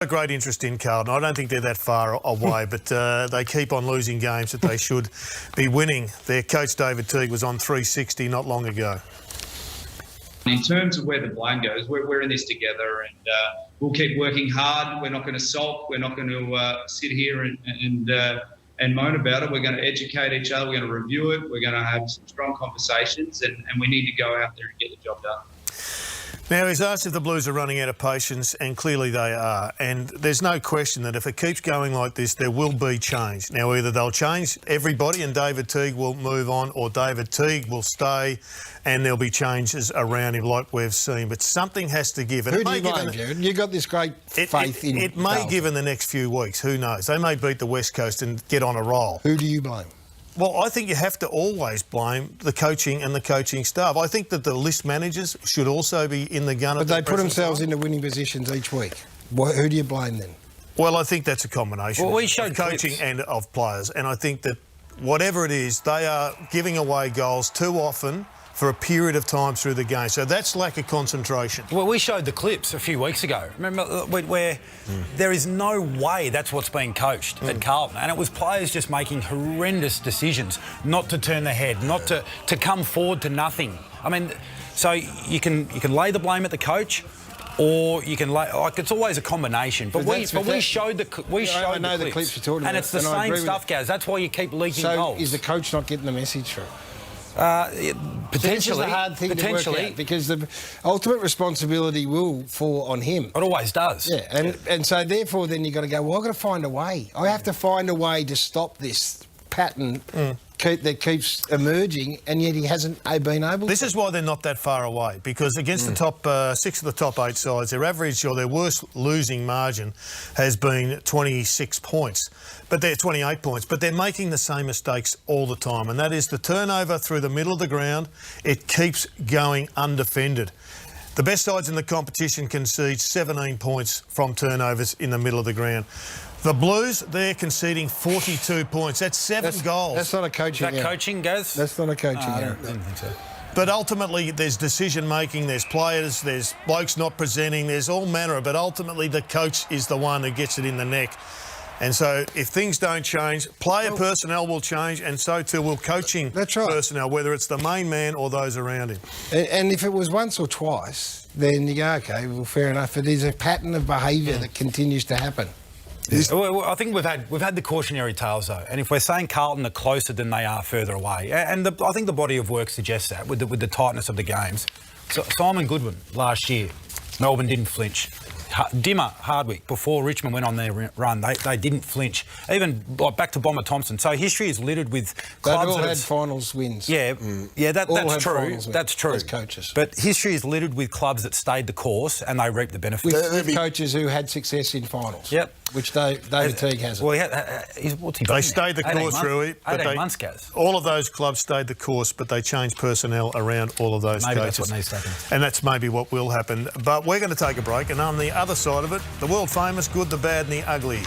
A great interest in Carlton. I don't think they're that far away, but they keep on losing games that they should be winning. Their coach, David Teague, was on 360 not long ago. In terms of where the blame goes, we're in this together, and we'll keep working hard. We're not going to sulk. We're not going to sit here and moan about it. We're going to educate each other. We're going to review it. We're going to have some strong conversations, and we need to go out there and get the job done. Now, he's asked if the Blues are running out of patience, and clearly they are. And there's no question that if it keeps going like this, there will be change. Now, either they'll change everybody and David Teague will move on, or David Teague will stay and there'll be changes around him like we've seen. But something has to give. And who do you blame, Jared? You've got this great faith in it may Carlton. give in the next few weeks. Who knows? They may beat the West Coast and get on a roll. Who do you blame? Well, I think you have to always blame the coaching and the coaching staff. I think that the list managers should also be in the gun. But they put themselves into winning positions each week. Who do you blame then? Well, I think that's a combination of coaching and of players. And I think that whatever it is, they are giving away goals too often for a period of time through the game. So that's lack of concentration. Well, we showed the clips a few weeks ago. Remember, where there is no way that's what's being coached at Carlton. And it was players just making horrendous decisions not to turn their head, not to come forward to nothing. I mean, so you can lay the blame at the coach, or you can lay, like, it's always a combination. But we showed the clips. Clips you're talking and about, it's the same stuff, Gaz. That's why you keep leaking goals. So is the coach not getting the message through? Potentially. This is a hard thing to work out, because the ultimate responsibility will fall on him. It always does. Yeah, and so therefore then you've got to go, well, I've got to find a way. I have to find a way to stop this pattern that keeps emerging, and yet he hasn't been able to. This is why they're not that far away, because against the top 6 of the top 8 sides, their average or their worst losing margin has been 26 points. But they're 28 points, but they're making the same mistakes all the time, and that is the turnover through the middle of the ground. It keeps going undefended. The best sides in the competition concede 17 points from turnovers in the middle of the ground. The Blues, they're conceding 42 points. That's 7 goals. That's not a coaching error. Is that coaching, Gaz? That's not a coaching error. I didn't think so. But ultimately, there's decision-making, there's players, there's blokes not presenting, there's all manner. But ultimately, the coach is the one who gets it in the neck. And so if things don't change, player personnel will change, and so too will coaching personnel, whether it's the main man or those around him. And if it was once or twice, then you go, OK, well, fair enough. It is a pattern of behaviour that continues to happen. Well, I think we've had the cautionary tales, though, and if we're saying Carlton are closer than they are further away, and I think the body of work suggests that with the tightness of the games. So Simon Goodwin last year, Melbourne didn't flinch. Dimmer, Hardwick, before Richmond went on their run, they didn't flinch. Even back to Bomber Thompson. So history is littered with clubs They've all had finals wins. Yeah, that's true. That's true. As coaches. But history is littered with clubs that stayed the course and they reaped the benefits. With coaches who had success in finals. Yep. Which David Teague hasn't. Well, what's he They stayed the course, Rui. But 18 months, Gaz. All of those clubs stayed the course, but they changed personnel around all of those Maybe coaches. that's what needs to happen. And that's maybe what will happen. But we're going to take a break, and on the other side of it, the world famous Good, the Bad and the Ugly.